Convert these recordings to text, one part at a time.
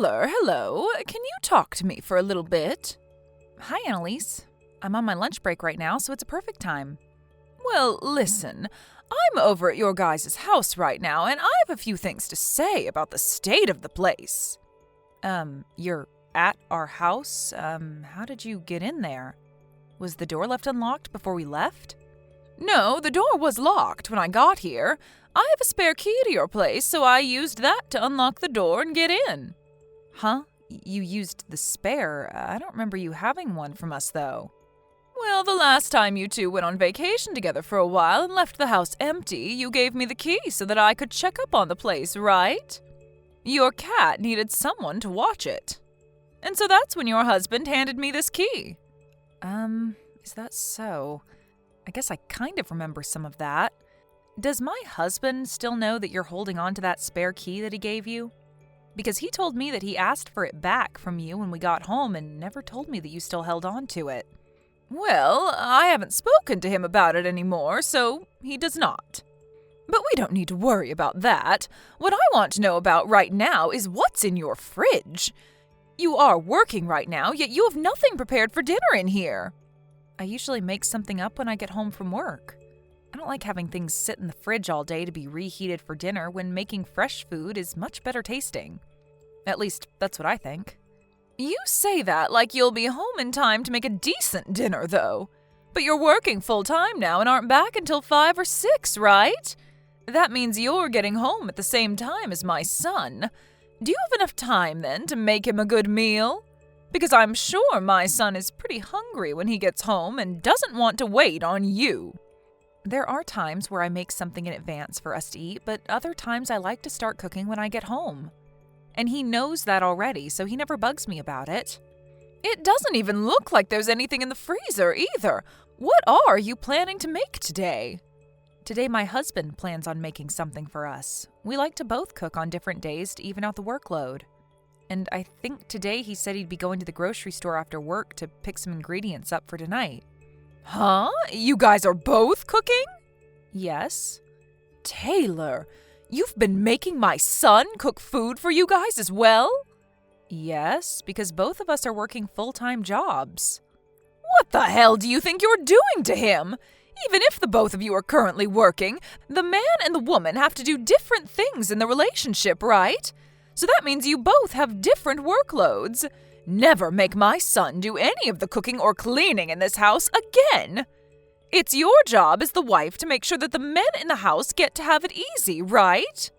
Taylor, hello. Can you talk to me for a little bit? Hi, Annalise. I'm on my lunch break right now, so it's a perfect time. Well, listen, I'm over at your guys' house right now, and I have a few things to say about the state of the place. You're at our house? How did you get in there? Was the door left unlocked before we left? No, the door was locked when I got here. I have a spare key to your place, so I used that to unlock the door and get in. Huh? You used the spare? I don't remember you having one from us, though. Well, the last time you two went on vacation together for a while and left the house empty, you gave me the key so that I could check up on the place, right? Your cat needed someone to watch it. And so that's when your husband handed me this key. Is that so? I guess I kind of remember some of that. Does my husband still know that you're holding on to that spare key that he gave you? Because he told me that he asked for it back from you when we got home and never told me that you still held on to it. Well, I haven't spoken to him about it anymore, so he does not. But we don't need to worry about that. What I want to know about right now is what's in your fridge. You are working right now, yet you have nothing prepared for dinner in here. I usually make something up when I get home from work. I don't like having things sit in the fridge all day to be reheated for dinner when making fresh food is much better tasting. At least, that's what I think. You say that like you'll be home in time to make a decent dinner, though. But you're working full-time now and aren't back until 5 or 6, right? That means you're getting home at the same time as my son. Do you have enough time, then, to make him a good meal? Because I'm sure my son is pretty hungry when he gets home and doesn't want to wait on you. There are times where I make something in advance for us to eat, but other times I like to start cooking when I get home. And he knows that already, so he never bugs me about it. It doesn't even look like there's anything in the freezer either. What are you planning to make today? Today my husband plans on making something for us. We like to both cook on different days to even out the workload. And I think today he said he'd be going to the grocery store after work to pick some ingredients up for tonight. Huh? You guys are both cooking? Yes. Taylor, you've been making my son cook food for you guys as well? Yes, because both of us are working full-time jobs. What the hell do you think you're doing to him? Even if the both of you are currently working, the man and the woman have to do different things in the relationship, right? So that means you both have different workloads. Never make my son do any of the cooking or cleaning in this house again. It's your job as the wife to make sure that the men in the house get to have it easy, right?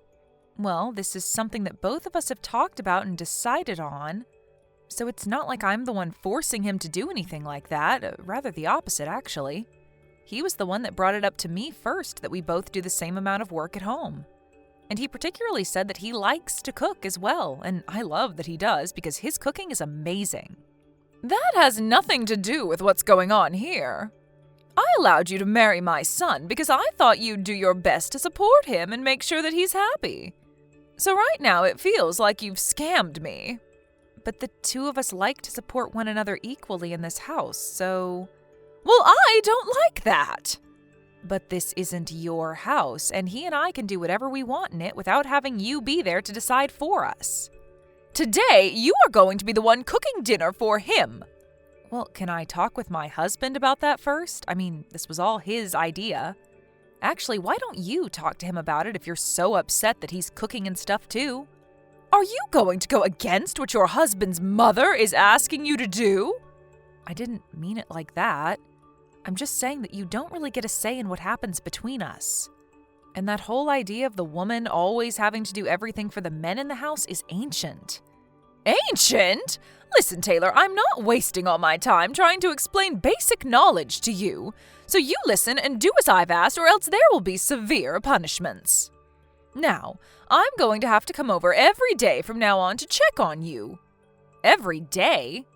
Well, this is something that both of us have talked about and decided on. So it's not like I'm the one forcing him to do anything like that. Rather the opposite, actually. He was the one that brought it up to me first that we both do the same amount of work at home. And he particularly said that he likes to cook as well, and I love that he does because his cooking is amazing. That has nothing to do with what's going on here. I allowed you to marry my son because I thought you'd do your best to support him and make sure that he's happy. So right now it feels like you've scammed me. But the two of us like to support one another equally in this house, so... Well, I don't like that! But this isn't your house, and he and I can do whatever we want in it without having you be there to decide for us. Today, you are going to be the one cooking dinner for him. Well, can I talk with my husband about that first? I mean, this was all his idea. Actually, why don't you talk to him about it if you're so upset that he's cooking and stuff too? Are you going to go against what your husband's mother is asking you to do? I didn't mean it like that. I'm just saying that you don't really get a say in what happens between us. And that whole idea of the woman always having to do everything for the men in the house is ancient. Ancient? Listen, Taylor, I'm not wasting all my time trying to explain basic knowledge to you. So you listen and do as I've asked, or else there will be severe punishments. Now, I'm going to have to come over every day from now on to check on you. Every day?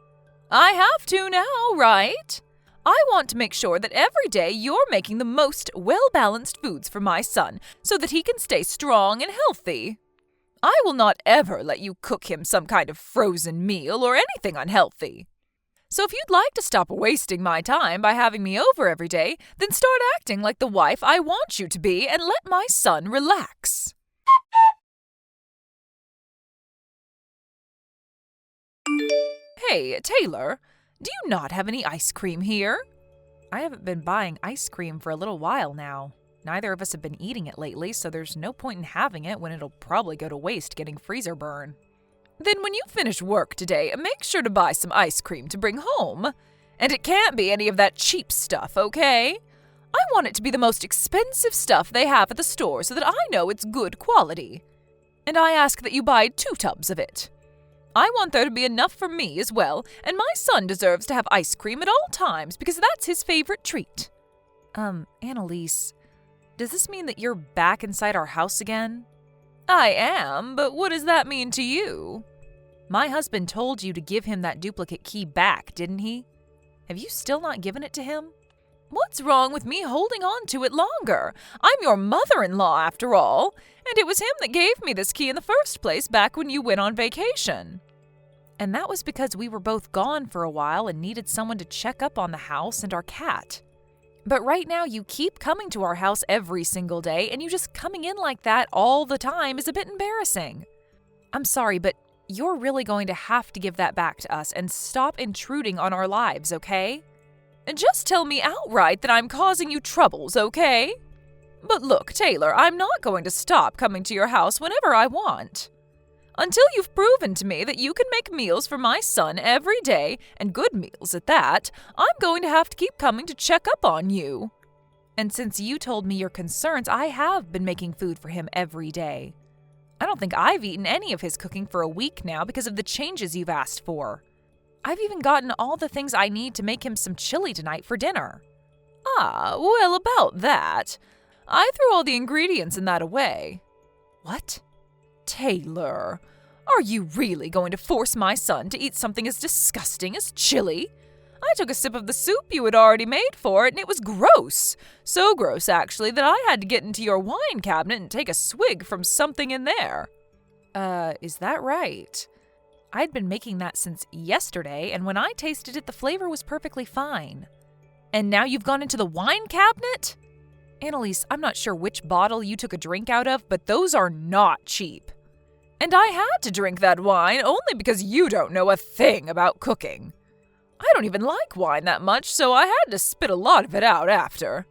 I have to now, right? I want to make sure that every day you're making the most well-balanced foods for my son so that he can stay strong and healthy. I will not ever let you cook him some kind of frozen meal or anything unhealthy. So if you'd like to stop wasting my time by having me over every day, then start acting like the wife I want you to be and let my son relax. Hey, Taylor, do you not have any ice cream here? I haven't been buying ice cream for a little while now. Neither of us have been eating it lately, so there's no point in having it when it'll probably go to waste getting freezer burn. Then when you finish work today, make sure to buy some ice cream to bring home. And it can't be any of that cheap stuff, okay? I want it to be the most expensive stuff they have at the store so that I know it's good quality. And I ask that you buy 2 tubs of it. I want there to be enough for me as well, and my son deserves to have ice cream at all times because that's his favorite treat. Annalise, does this mean that you're back inside our house again? I am, but what does that mean to you? My husband told you to give him that duplicate key back, didn't he? Have you still not given it to him? What's wrong with me holding on to it longer? I'm your mother-in-law, after all, and it was him that gave me this key in the first place back when you went on vacation. And that was because we were both gone for a while and needed someone to check up on the house and our cat. But right now you keep coming to our house every single day, and you just coming in like that all the time is a bit embarrassing. I'm sorry, but you're really going to have to give that back to us and stop intruding on our lives, okay? And just tell me outright that I'm causing you troubles, okay? But look, Taylor, I'm not going to stop coming to your house whenever I want. Until you've proven to me that you can make meals for my son every day, and good meals at that, I'm going to have to keep coming to check up on you. And since you told me your concerns, I have been making food for him every day. I don't think I've eaten any of his cooking for a week now because of the changes you've asked for. I've even gotten all the things I need to make him some chili tonight for dinner. Ah, well, about that. I threw all the ingredients in that away. What? Taylor, are you really going to force my son to eat something as disgusting as chili? I took a sip of the soup you had already made for it, and it was gross. So gross, actually, that I had to get into your wine cabinet and take a swig from something in there. Is that right? I'd been making that since yesterday, and when I tasted it, the flavor was perfectly fine. And now you've gone into the wine cabinet? Annalise, I'm not sure which bottle you took a drink out of, but those are not cheap. And I had to drink that wine only because you don't know a thing about cooking. I don't even like wine that much, so I had to spit a lot of it out after.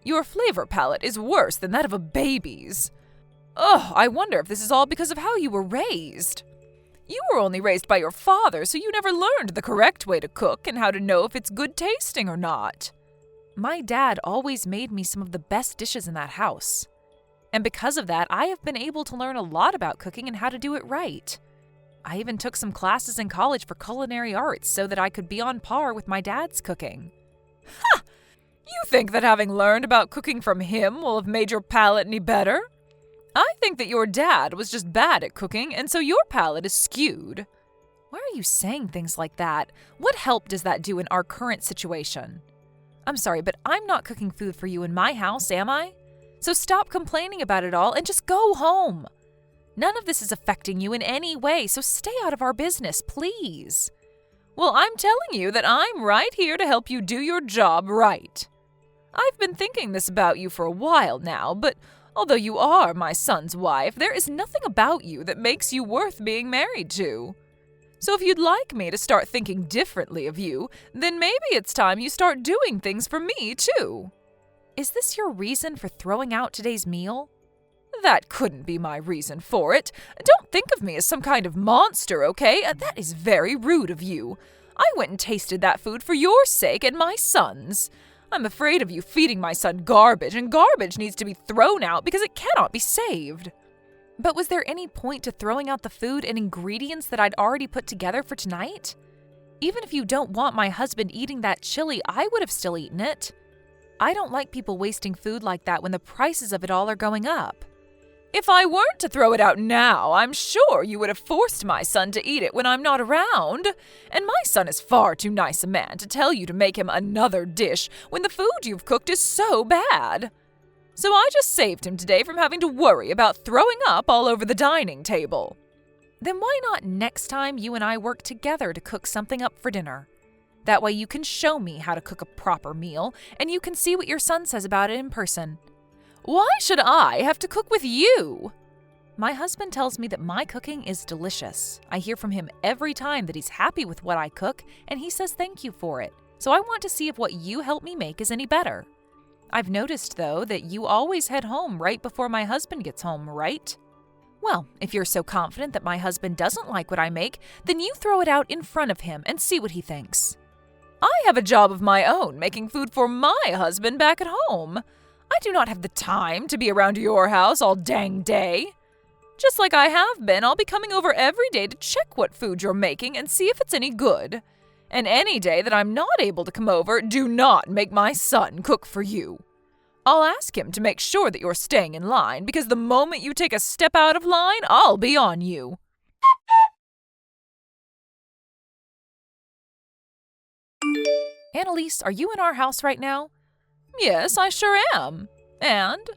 Your flavor palette is worse than that of a baby's. Ugh, I wonder if this is all because of how you were raised. You were only raised by your father, so you never learned the correct way to cook and how to know if it's good tasting or not. My dad always made me some of the best dishes in that house. And because of that, I have been able to learn a lot about cooking and how to do it right. I even took some classes in college for culinary arts so that I could be on par with my dad's cooking. Ha! You think that having learned about cooking from him will have made your palate any better? I think that your dad was just bad at cooking, and so your palate is skewed. Why are you saying things like that? What help does that do in our current situation? I'm sorry, but I'm not cooking food for you in my house, am I? So stop complaining about it all and just go home. None of this is affecting you in any way, so stay out of our business, please. Well, I'm telling you that I'm right here to help you do your job right. I've been thinking this about you for a while now, but although you are my son's wife, there is nothing about you that makes you worth being married to. So if you'd like me to start thinking differently of you, then maybe it's time you start doing things for me, too. Is this your reason for throwing out today's meal? That couldn't be my reason for it. Don't think of me as some kind of monster, okay? That is very rude of you. I went and tasted that food for your sake and my son's. I'm afraid of you feeding my son garbage, and garbage needs to be thrown out because it cannot be saved. But was there any point to throwing out the food and ingredients that I'd already put together for tonight? Even if you don't want my husband eating that chili, I would have still eaten it. I don't like people wasting food like that when the prices of it all are going up. If I weren't to throw it out now, I'm sure you would have forced my son to eat it when I'm not around. And my son is far too nice a man to tell you to make him another dish when the food you've cooked is so bad. So I just saved him today from having to worry about throwing up all over the dining table. Then why not next time you and I work together to cook something up for dinner? That way you can show me how to cook a proper meal, and you can see what your son says about it in person. Why should I have to cook with you? My husband tells me that my cooking is delicious. I hear from him every time that he's happy with what I cook, and he says thank you for it. So I want to see if what you help me make is any better. I've noticed, though, that you always head home right before my husband gets home, right? Well, if you're so confident that my husband doesn't like what I make, then you throw it out in front of him and see what he thinks. I have a job of my own, making food for my husband back at home. I do not have the time to be around your house all dang day. Just like I have been, I'll be coming over every day to check what food you're making and see if it's any good. And any day that I'm not able to come over, do not make my son cook for you. I'll ask him to make sure that you're staying in line, because the moment you take a step out of line, I'll be on you. Annalise, are you in our house right now? Yes, I sure am. And?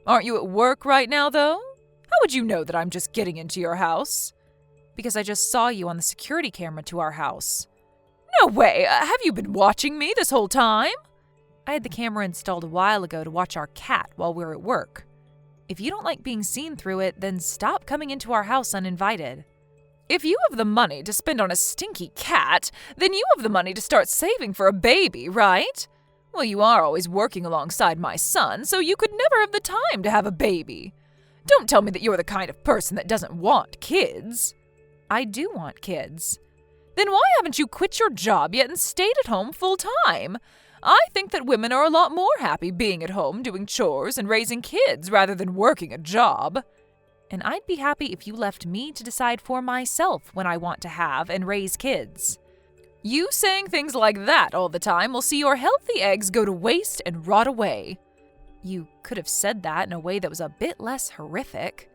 Aren't you at work right now, though? How would you know that I'm just getting into your house? Because I just saw you on the security camera to our house. No way! Have you been watching me this whole time? I had the camera installed a while ago to watch our cat while we were at work. If you don't like being seen through it, then stop coming into our house uninvited. If you have the money to spend on a stinky cat, then you have the money to start saving for a baby, right? Well, you are always working alongside my son, so you could never have the time to have a baby. Don't tell me that you're the kind of person that doesn't want kids. I do want kids. Then why haven't you quit your job yet and stayed at home full time? I think that women are a lot more happy being at home doing chores and raising kids rather than working a job. And I'd be happy if you left me to decide for myself when I want to have and raise kids. You saying things like that all the time will see your healthy eggs go to waste and rot away. You could have said that in a way that was a bit less horrific.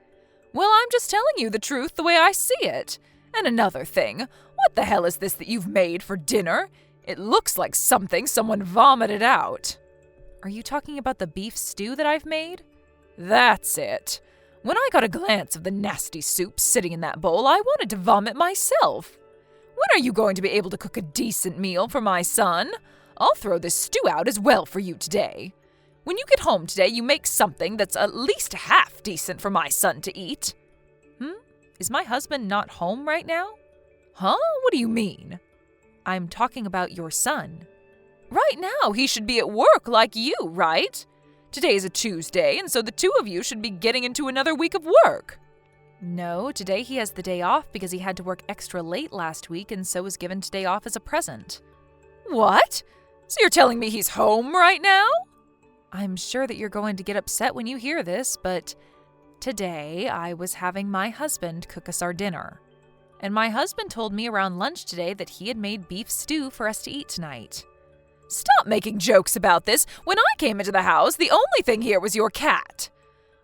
Well, I'm just telling you the truth the way I see it. And another thing, what the hell is this that you've made for dinner? It looks like something someone vomited out. Are you talking about the beef stew that I've made? That's it. When I got a glance of the nasty soup sitting in that bowl, I wanted to vomit myself. When are you going to be able to cook a decent meal for my son? I'll throw this stew out as well for you today. When you get home today, you make something that's at least half decent for my son to eat. Is my husband not home right now? Huh? What do you mean? I'm talking about your son. Right now, he should be at work like you, right? Today is a Tuesday, and so the two of you should be getting into another week of work. No, today he has the day off because he had to work extra late last week and so was given today off as a present. What? So you're telling me he's home right now? I'm sure that you're going to get upset when you hear this, but today I was having my husband cook us our dinner. And my husband told me around lunch today that he had made beef stew for us to eat tonight. Stop making jokes about this. When I came into the house, the only thing here was your cat.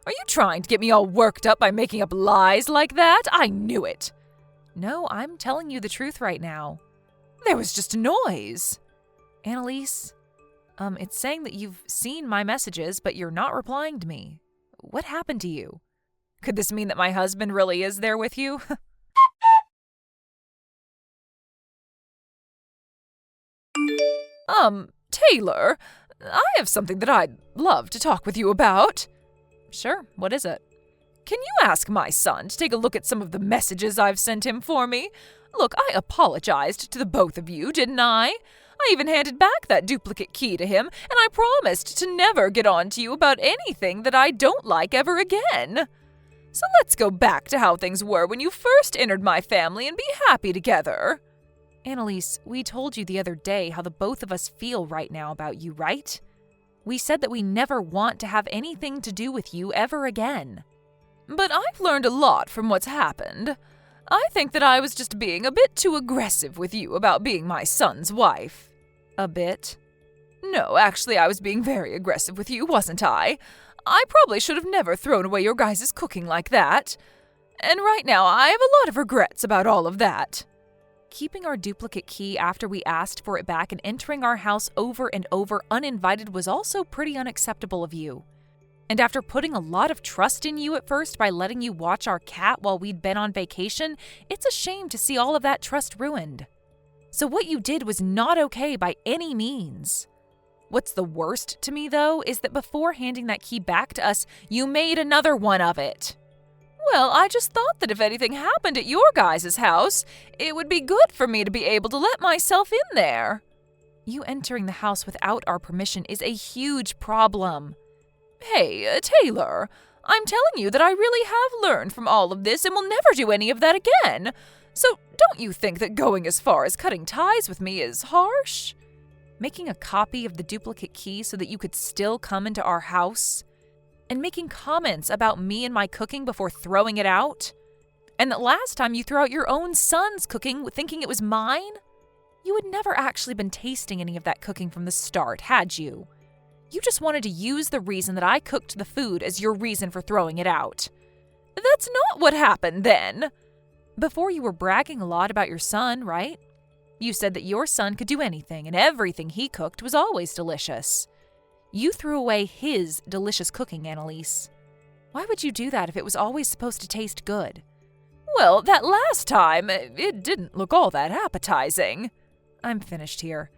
Are you trying to get me all worked up by making up lies like that? I knew it. No, I'm telling you the truth right now. There was just a noise. Annalise, it's saying that you've seen my messages, but you're not replying to me. What happened to you? Could this mean that my husband really is there with you? Taylor, I have something that I'd love to talk with you about. Sure, what is it? Can you ask my son to take a look at some of the messages I've sent him for me? Look, I apologized to the both of you, didn't I? I even handed back that duplicate key to him, and I promised to never get on to you about anything that I don't like ever again. So let's go back to how things were when you first entered my family and be happy together. Annalise, we told you the other day how the both of us feel right now about you, right? We said that we never want to have anything to do with you ever again. But I've learned a lot from what's happened. I think that I was just being a bit too aggressive with you about being my son's wife. A bit? No, actually, I was being very aggressive with you, wasn't I? I probably should have never thrown away your guys' cooking like that. And right now, I have a lot of regrets about all of that. Keeping our duplicate key after we asked for it back and entering our house over and over uninvited was also pretty unacceptable of you. And after putting a lot of trust in you at first by letting you watch our cat while we'd been on vacation, it's a shame to see all of that trust ruined. So what you did was not okay by any means. What's the worst to me, though, is that before handing that key back to us, you made another one of it. Well, I just thought that if anything happened at your guys' house, it would be good for me to be able to let myself in there. You entering the house without our permission is a huge problem. Hey, Taylor, I'm telling you that I really have learned from all of this and will never do any of that again. So don't you think that going as far as cutting ties with me is harsh? Making a copy of the duplicate key so that you could still come into our house? And making comments about me and my cooking before throwing it out? And that last time you threw out your own son's cooking thinking it was mine? You had never actually been tasting any of that cooking from the start, had you? You just wanted to use the reason that I cooked the food as your reason for throwing it out. That's not what happened then. Before you were bragging a lot about your son, right? You said that your son could do anything and everything he cooked was always delicious. You threw away his delicious cooking, Annalise. Why would you do that if it was always supposed to taste good? Well, that last time, it didn't look all that appetizing. I'm finished here.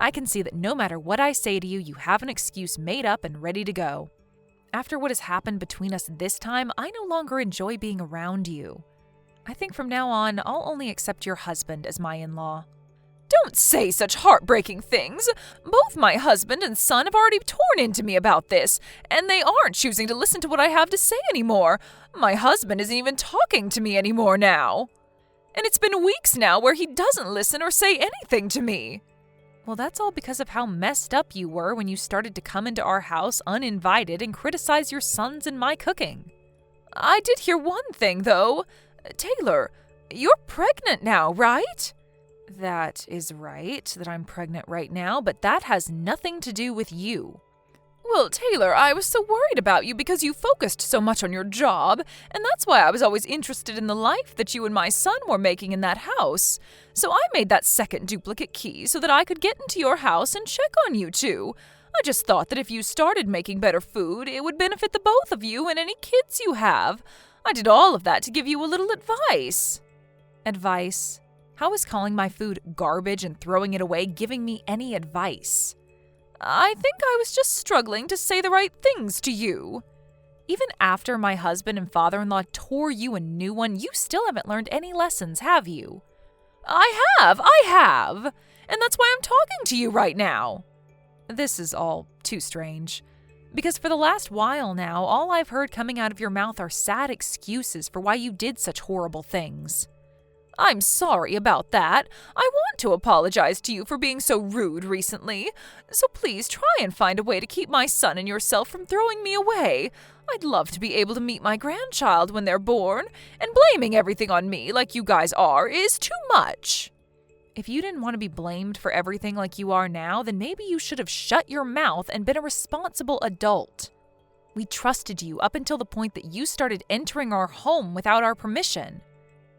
I can see that no matter what I say to you, you have an excuse made up and ready to go. After what has happened between us this time, I no longer enjoy being around you. I think from now on, I'll only accept your husband as my in-law. Don't say such heartbreaking things. Both my husband and son have already torn into me about this, and they aren't choosing to listen to what I have to say anymore. My husband isn't even talking to me anymore now. And it's been weeks now where he doesn't listen or say anything to me. Well, that's all because of how messed up you were when you started to come into our house uninvited and criticize your sons and my cooking. I did hear one thing, though. Taylor, you're pregnant now, right? That is right, that I'm pregnant right now, but that has nothing to do with you. Well, Taylor, I was so worried about you because you focused so much on your job, and that's why I was always interested in the life that you and my son were making in that house. So I made that second duplicate key so that I could get into your house and check on you two. I just thought that if you started making better food, it would benefit the both of you and any kids you have. I did all of that to give you a little advice. Advice? How is calling my food garbage and throwing it away giving me any advice? I think I was just struggling to say the right things to you. Even after my husband and father-in-law tore you a new one, you still haven't learned any lessons, have you? I have! And that's why I'm talking to you right now. This is all too strange. Because for the last while now, all I've heard coming out of your mouth are sad excuses for why you did such horrible things. I'm sorry about that. I want to apologize to you for being so rude recently. So please try and find a way to keep my son and yourself from throwing me away. I'd love to be able to meet my grandchild when they're born, and blaming everything on me like you guys are is too much. If you didn't want to be blamed for everything like you are now, then maybe you should have shut your mouth and been a responsible adult. We trusted you up until the point that you started entering our home without our permission.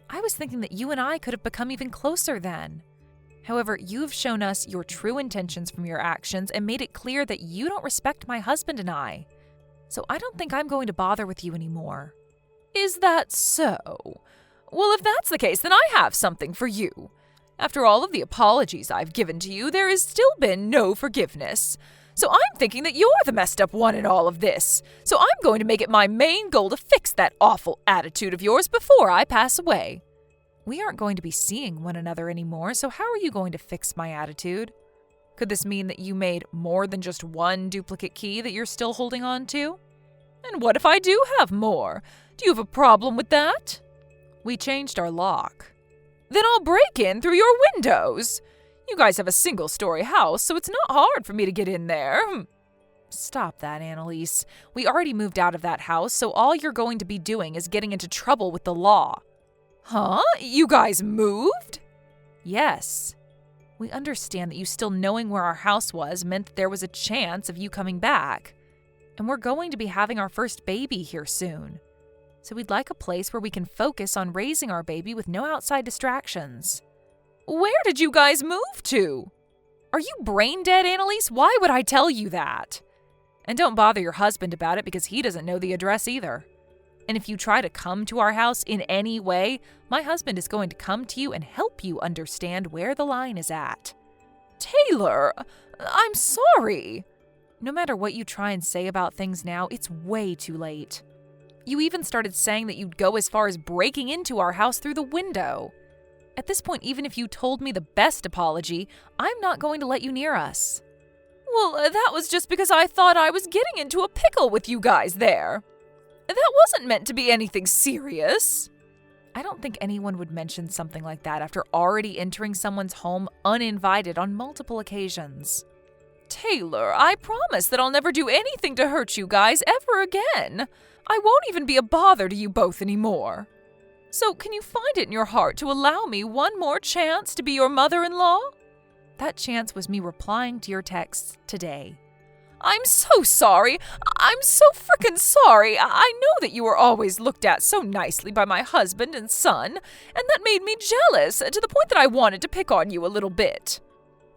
I was thinking that you and I could have become even closer then. However, you have shown us your true intentions from your actions and made it clear that you don't respect my husband and I. So I don't think I'm going to bother with you anymore. Is that so? Well, if that's the case, then I have something for you. After all of the apologies I've given to you, there has still been no forgiveness. So I'm thinking that you're the messed up one in all of this. So I'm going to make it my main goal to fix that awful attitude of yours before I pass away. We aren't going to be seeing one another anymore, so how are you going to fix my attitude? Could this mean that you made more than just one duplicate key that you're still holding on to? And what if I do have more? Do you have a problem with that? We changed our lock. Then I'll break in through your windows. You guys have a single-story house, so it's not hard for me to get in there. Stop that, Annalise. We already moved out of that house, so all you're going to be doing is getting into trouble with the law. Huh? You guys moved? Yes. We understand that you still knowing where our house was meant that there was a chance of you coming back. And we're going to be having our first baby here soon. So we'd like a place where we can focus on raising our baby with no outside distractions. Where did you guys move to? Are you brain dead, Annalise? Why would I tell you that? And don't bother your husband about it because he doesn't know the address either. And if you try to come to our house in any way, my husband is going to come to you and help you understand where the line is at. Taylor, I'm sorry. No matter what you try and say about things now, it's way too late. You even started saying that you'd go as far as breaking into our house through the window. At this point, even if you told me the best apology, I'm not going to let you near us. Well, that was just because I thought I was getting into a pickle with you guys there. That wasn't meant to be anything serious. I don't think anyone would mention something like that after already entering someone's home uninvited on multiple occasions. Taylor, I promise that I'll never do anything to hurt you guys ever again. I won't even be a bother to you both anymore. So can you find it in your heart to allow me one more chance to be your mother-in-law? That chance was me replying to your texts today. I'm so sorry. I'm so frickin' sorry. I know that you were always looked at so nicely by my husband and son, and that made me jealous to the point that I wanted to pick on you a little bit.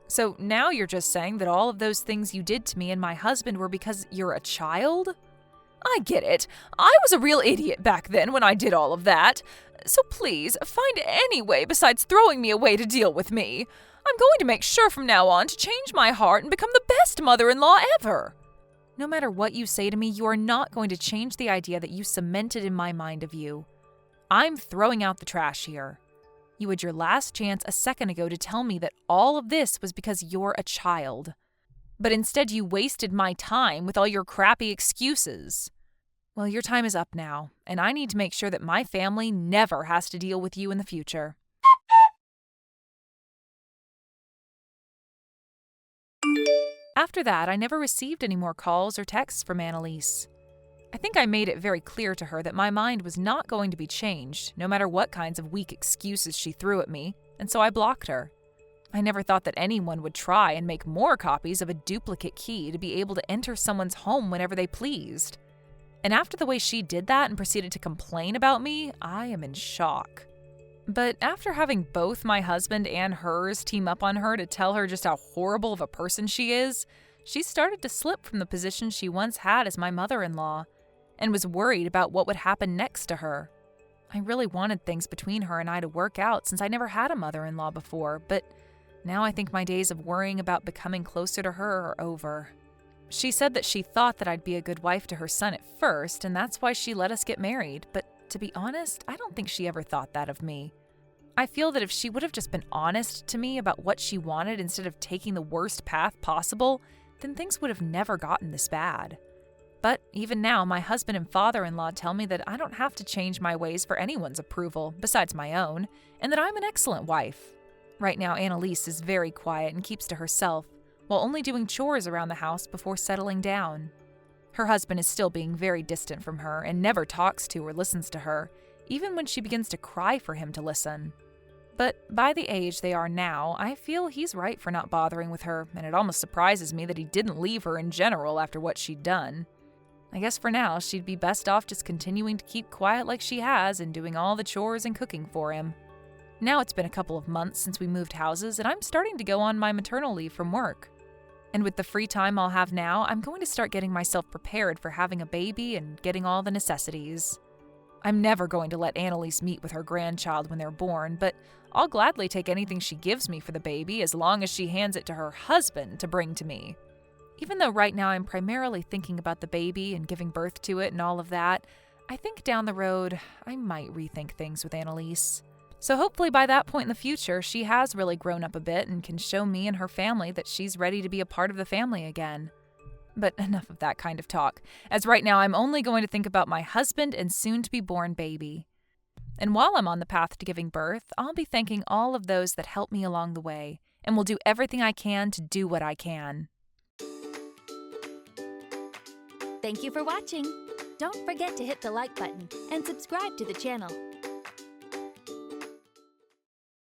So now you're just saying that all of those things you did to me and my husband were because you're a child? I get it. I was a real idiot back then when I did all of that. So please, find any way besides throwing me away to deal with me. I'm going to make sure from now on to change my heart and become the best mother-in-law ever. No matter what you say to me, you are not going to change the idea that you cemented in my mind of you. I'm throwing out the trash here. You had your last chance a second ago to tell me that all of this was because you're a child. But instead you wasted my time with all your crappy excuses. Well, your time is up now, and I need to make sure that my family never has to deal with you in the future. After that, I never received any more calls or texts from Annalise. I think I made it very clear to her that my mind was not going to be changed, no matter what kinds of weak excuses she threw at me, and so I blocked her. I never thought that anyone would try and make more copies of a duplicate key to be able to enter someone's home whenever they pleased. And after the way she did that and proceeded to complain about me, I am in shock. But after having both my husband and hers team up on her to tell her just how horrible of a person she is, she started to slip from the position she once had as my mother-in-law, and was worried about what would happen next to her. I really wanted things between her and I to work out since I never had a mother-in-law before, but now I think my days of worrying about becoming closer to her are over. She said that she thought that I'd be a good wife to her son at first, and that's why she let us get married, but to be honest, I don't think she ever thought that of me. I feel that if she would have just been honest to me about what she wanted instead of taking the worst path possible, then things would have never gotten this bad. But even now, my husband and father-in-law tell me that I don't have to change my ways for anyone's approval besides my own, and that I'm an excellent wife. Right now, Annalise is very quiet and keeps to herself, while only doing chores around the house before settling down. Her husband is still being very distant from her and never talks to or listens to her, even when she begins to cry for him to listen. But by the age they are now, I feel he's right for not bothering with her, and it almost surprises me that he didn't leave her in general after what she'd done. I guess for now, she'd be best off just continuing to keep quiet like she has and doing all the chores and cooking for him. Now it's been a couple of months since we moved houses, and I'm starting to go on my maternal leave from work. And with the free time I'll have now, I'm going to start getting myself prepared for having a baby and getting all the necessities. I'm never going to let Annalise meet with her grandchild when they're born, but I'll gladly take anything she gives me for the baby as long as she hands it to her husband to bring to me. Even though right now I'm primarily thinking about the baby and giving birth to it and all of that, I think down the road I might rethink things with Annalise. So hopefully by that point in the future, she has really grown up a bit and can show me and her family that she's ready to be a part of the family again. But enough of that kind of talk, as right now I'm only going to think about my husband and soon-to-be-born baby. And while I'm on the path to giving birth, I'll be thanking all of those that helped me along the way, and will do everything I can to do what I can. Thank you for watching. Don't forget to hit the like button and subscribe to the channel.